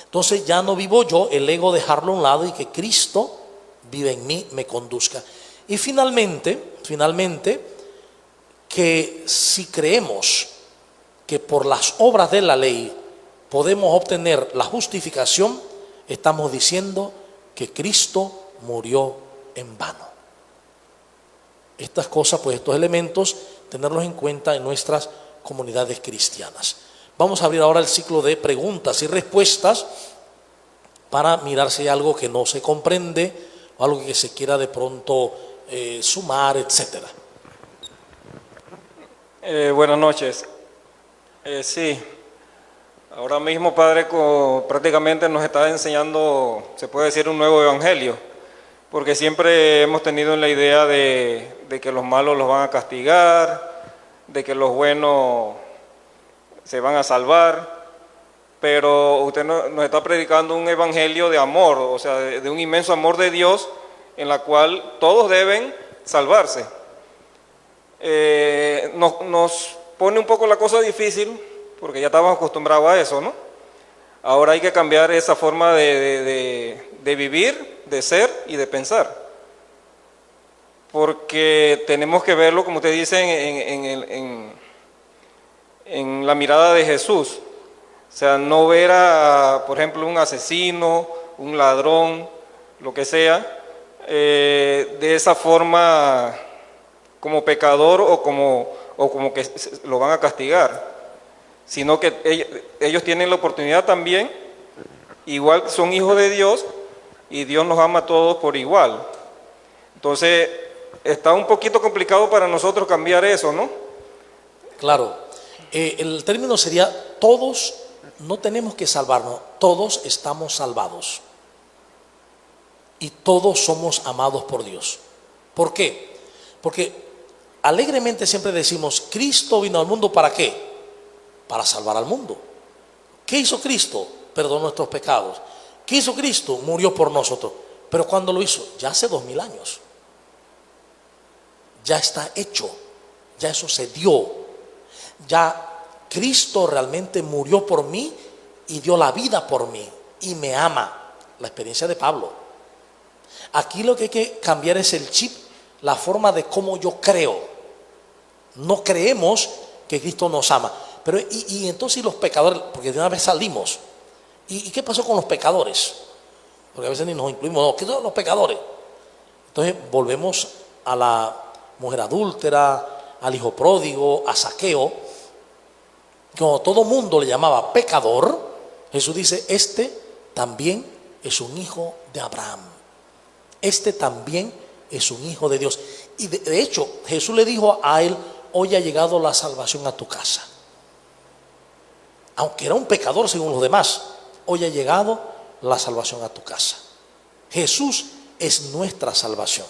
A: Entonces ya no vivo yo, el ego dejarlo a un lado y que Cristo vive en mí, me conduzca. Y finalmente, que si creemos que por las obras de la ley podemos obtener la justificación, estamos diciendo que Cristo murió en vano. Estas cosas, pues estos elementos, tenerlos en cuenta en nuestras comunidades cristianas. Vamos a abrir ahora el ciclo de preguntas y respuestas para mirar si hay algo que no se comprende o algo que se quiera de pronto sumar, etcétera.
B: Buenas noches. Sí, ahora mismo, Padre, prácticamente nos está enseñando, se puede decir, un nuevo evangelio, porque siempre hemos tenido la idea de que los malos los van a castigar, de que los buenos se van a salvar, pero usted nos está predicando un evangelio de amor, o sea, de un inmenso amor de Dios, en la cual todos deben salvarse. Nos pone un poco la cosa difícil, porque ya estábamos acostumbrados a eso, ¿no? Ahora hay que cambiar esa forma de vivir, de ser y de pensar. Porque tenemos que verlo, como ustedes dicen, en la mirada de Jesús. O sea, no ver a, por ejemplo, un asesino, un ladrón, lo que sea, de esa forma como pecador o como que lo van a castigar, sino que ellos tienen la oportunidad también, igual son hijos de Dios y Dios nos ama a todos por igual. Entonces, está un poquito complicado para nosotros cambiar eso, ¿no?
A: Claro, el término sería todos, no tenemos que salvarnos, todos estamos salvados y todos somos amados por Dios. ¿Por qué? Porque alegremente siempre decimos, Cristo vino al mundo ¿para qué? Para salvar al mundo. ¿Qué hizo Cristo? Perdonó nuestros pecados. ¿Qué hizo Cristo? Murió por nosotros. Pero ¿cuándo lo hizo? Ya hace 2000 años. Ya está hecho. Ya eso se dio. Ya Cristo realmente murió por mí y dio la vida por mí y me ama. La experiencia de Pablo. Aquí lo que hay que cambiar es el chip, la forma de cómo yo creo. No creemos que Cristo nos ama. Pero y entonces los pecadores, porque de una vez salimos. ¿Y qué pasó con los pecadores? Porque a veces ni nos incluimos. No, ¿qué son los pecadores? Entonces volvemos a la mujer adúltera, al hijo pródigo, a Zaqueo. Como todo mundo le llamaba pecador, Jesús dice, este también es un hijo de Abraham. Este también es un hijo de Dios. Y de hecho, Jesús le dijo a él, hoy ha llegado la salvación a tu casa. Aunque era un pecador según los demás, hoy ha llegado la salvación a tu casa. Jesús es nuestra salvación.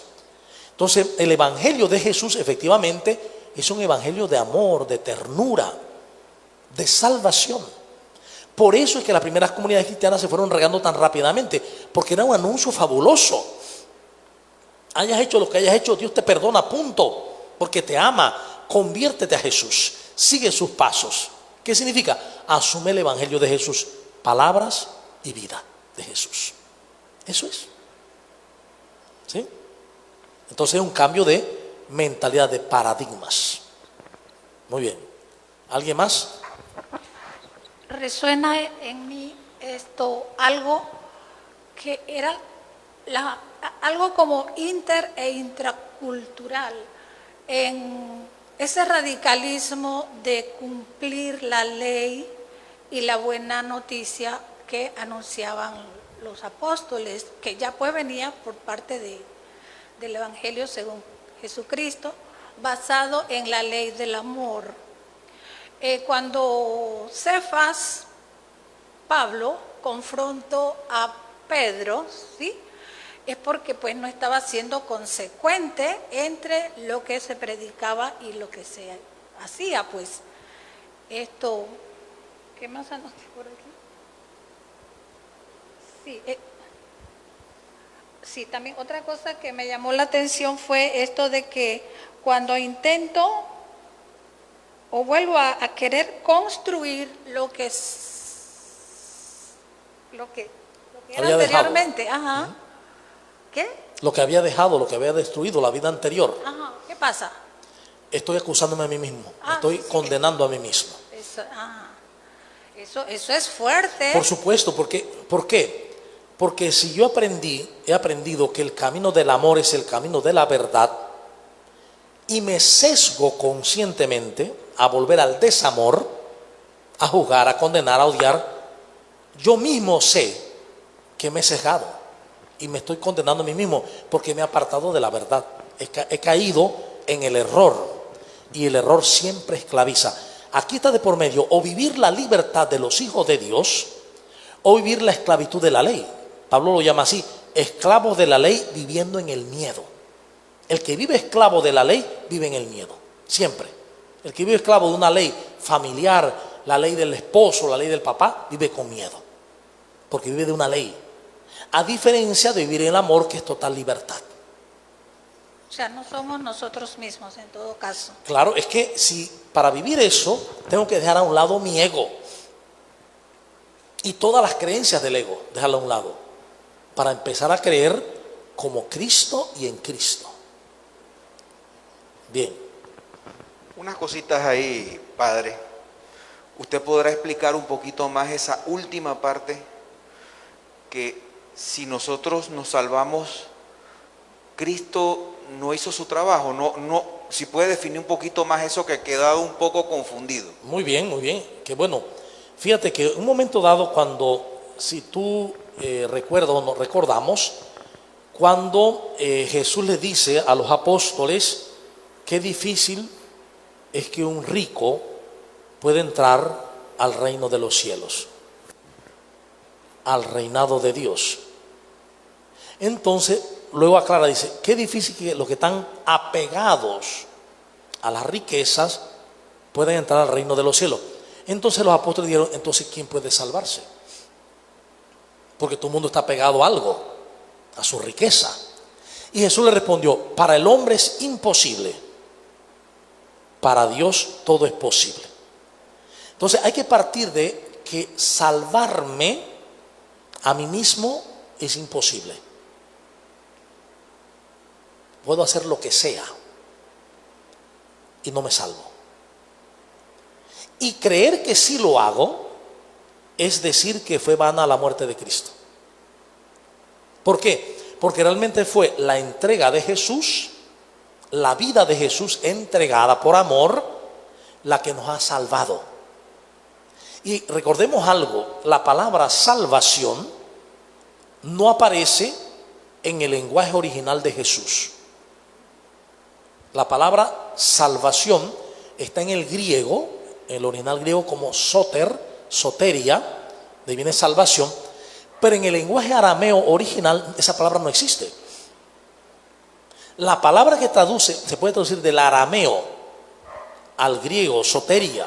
A: Entonces, el evangelio de Jesús efectivamente es un evangelio de amor, de ternura, de salvación. Por eso es que las primeras comunidades cristianas se fueron regando tan rápidamente, porque era un anuncio fabuloso. Hayas hecho lo que hayas hecho, Dios te perdona, punto, porque te ama. Conviértete a Jesús, sigue sus pasos. ¿Qué significa? Asume el evangelio de Jesús, palabras y vida de Jesús. Eso es. ¿Sí? Entonces es un cambio de mentalidad, de paradigmas. Muy bien. ¿Alguien más?
C: Resuena en mí esto, algo que era algo como inter e intracultural, en ese radicalismo de cumplir la ley y la buena noticia que anunciaban los apóstoles, que ya pues venía por parte del Evangelio según Jesucristo, basado en la ley del amor. Cuando Cefas, Pablo, confrontó a Pedro, ¿sí?, es porque pues no estaba siendo consecuente entre lo que se predicaba y lo que se hacía. Pues esto, ¿qué más anoté por aquí? Sí, sí, también otra cosa que me llamó la atención fue esto de que cuando intento o vuelvo a querer construir lo que era anteriormente, ajá. ¿Qué?
A: Lo que había dejado, lo que había destruido, la vida anterior.
C: Ajá. ¿Qué pasa?
A: Estoy acusándome a mí mismo, estoy condenando a mí mismo.
C: Eso es fuerte.
A: Por supuesto, ¿por qué? Porque si yo he aprendido que el camino del amor es el camino de la verdad y me sesgo conscientemente a volver al desamor, a juzgar, a condenar, a odiar, yo mismo sé que me he sesgado. Y me estoy condenando a mí mismo porque me he apartado de la verdad. He caído en el error. Y el error siempre esclaviza. Aquí está de por medio o vivir la libertad de los hijos de Dios o vivir la esclavitud de la ley. Pablo lo llama así, esclavos de la ley viviendo en el miedo. El que vive esclavo de la ley vive en el miedo. Siempre. El que vive esclavo de una ley familiar, la ley del esposo, la ley del papá, vive con miedo. Porque vive de una ley. A diferencia de vivir en el amor, que es total libertad.
C: O sea, no somos nosotros mismos en todo caso.
A: Claro, es que si para vivir eso, tengo que dejar a un lado mi ego y todas las creencias del ego, dejarlo a un lado, para empezar a creer como Cristo y en Cristo. Bien.
D: Unas cositas ahí, padre. ¿Usted podrá explicar un poquito más esa última parte? Que si nosotros nos salvamos, Cristo no hizo su trabajo. Si puede definir un poquito más eso, que he quedado un poco confundido.
A: Muy bien, muy bien. Que bueno, fíjate que un momento dado, cuando, si tú recuerdas o nos recordamos, cuando Jesús le dice a los apóstoles qué difícil es que un rico pueda entrar al reino de los cielos, al reinado de Dios. Entonces, luego aclara, dice, qué difícil que los que están apegados a las riquezas puedan entrar al reino de los cielos. Entonces los apóstoles dijeron, entonces ¿quién puede salvarse? Porque todo el mundo está pegado a algo, a su riqueza. Y Jesús le respondió, para el hombre es imposible, para Dios todo es posible. Entonces hay que partir de que salvarme a mí mismo es imposible. Puedo hacer lo que sea y no me salvo. Y creer que sí lo hago es decir que fue vana la muerte de Cristo. ¿Por qué? Porque realmente fue la entrega de Jesús, la vida de Jesús entregada por amor, la que nos ha salvado. Y recordemos algo, la palabra salvación no aparece en el lenguaje original de Jesús. La palabra salvación está en el griego, en el original griego como soter, soteria, de ahí viene salvación, pero en el lenguaje arameo original esa palabra no existe. La palabra que traduce, se puede traducir del arameo al griego soteria,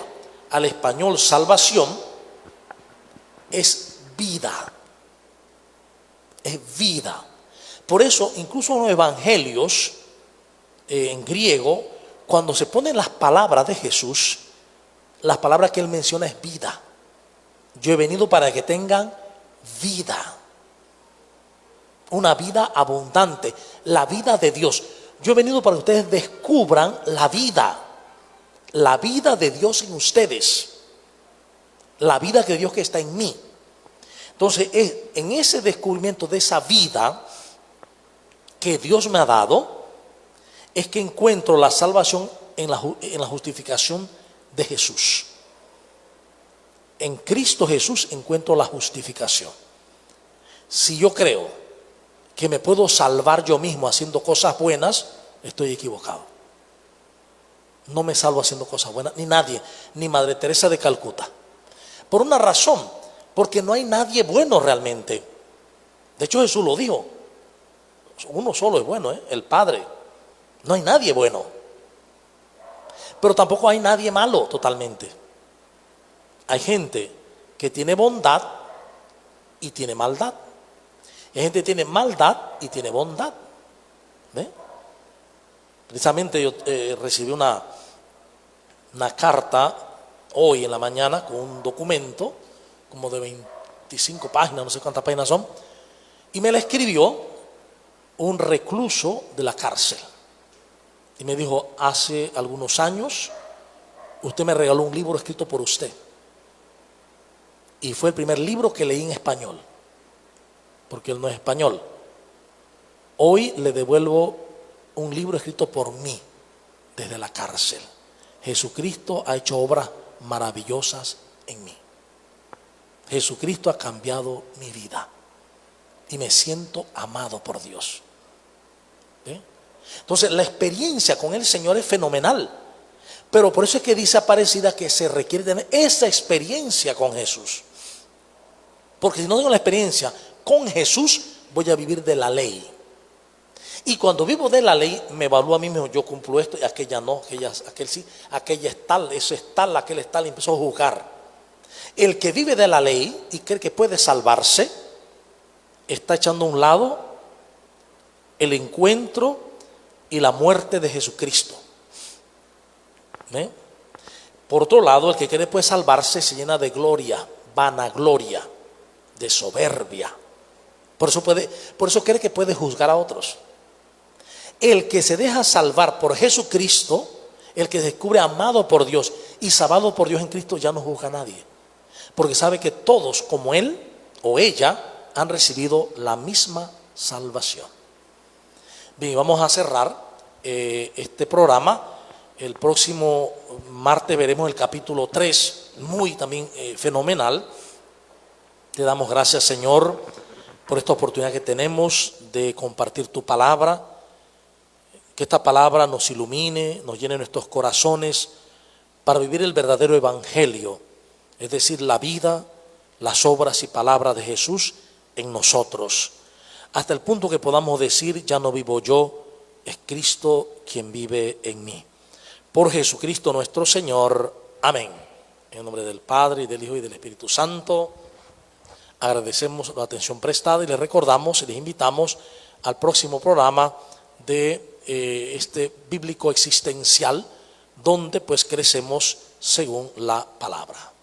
A: al español salvación, es vida. Es vida. Por eso, incluso en los evangelios, en griego, cuando se ponen las palabras de Jesús, las palabras que él menciona es vida. Yo he venido para que tengan vida. Una vida abundante, la vida de Dios. Yo he venido para que ustedes descubran la vida de Dios en ustedes, la vida de Dios que está en mí. Entonces, en ese descubrimiento de esa vida que Dios me ha dado, es que encuentro la salvación en la justificación de Jesús. En Cristo Jesús encuentro la justificación. Si yo creo que me puedo salvar yo mismo haciendo cosas buenas, estoy equivocado. No me salvo haciendo cosas buenas, ni nadie, ni Madre Teresa de Calcuta. Por una razón, porque no hay nadie bueno realmente. De hecho Jesús lo dijo, uno solo es bueno, el Padre. No hay nadie bueno. Pero tampoco hay nadie malo totalmente. Hay gente que tiene bondad y tiene maldad. Hay gente que tiene maldad y tiene bondad. ¿Ve? Precisamente yo recibí una carta hoy en la mañana con un documento como de 25 páginas, no sé cuántas páginas son, y me la escribió un recluso de la cárcel. Y me dijo, hace algunos años usted me regaló un libro escrito por usted. Y fue el primer libro que leí en español, porque él no es español. Hoy le devuelvo un libro escrito por mí desde la cárcel. Jesucristo ha hecho obras maravillosas en mí. Jesucristo ha cambiado mi vida y me siento amado por Dios. ¿Eh? Entonces la experiencia con el Señor es fenomenal, pero por eso es que dice Aparecida que se requiere tener esa experiencia con Jesús, porque si no tengo la experiencia con Jesús voy a vivir de la ley, y cuando vivo de la ley me evalúo a mí mismo, yo cumplo esto y aquella no, aquel sí, aquella es tal, eso es tal, aquel es tal, y empezó a juzgar. El que vive de la ley y cree que puede salvarse está echando a un lado el encuentro y la muerte de Jesucristo. ¿Ve? Por otro lado, el que quiere pues salvarse se llena de gloria, vanagloria, de soberbia. Por eso cree que puede juzgar a otros. El que se deja salvar por Jesucristo, el que se descubre amado por Dios y salvado por Dios en Cristo, ya no juzga a nadie. Porque sabe que todos, como él o ella, han recibido la misma salvación. Bien, vamos a cerrar este programa. El próximo martes veremos el capítulo 3, muy también fenomenal. Te damos gracias, Señor, por esta oportunidad que tenemos de compartir tu palabra. Que esta palabra nos ilumine, nos llene nuestros corazones para vivir el verdadero evangelio, es decir, la vida, las obras y palabras de Jesús en nosotros, hasta el punto que podamos decir: ya no vivo yo, es Cristo quien vive en mí. Por Jesucristo nuestro Señor. Amén. En el nombre del Padre, y del Hijo, y del Espíritu Santo. Agradecemos la atención prestada y les recordamos y les invitamos al próximo programa de este bíblico existencial, donde pues crecemos según la palabra.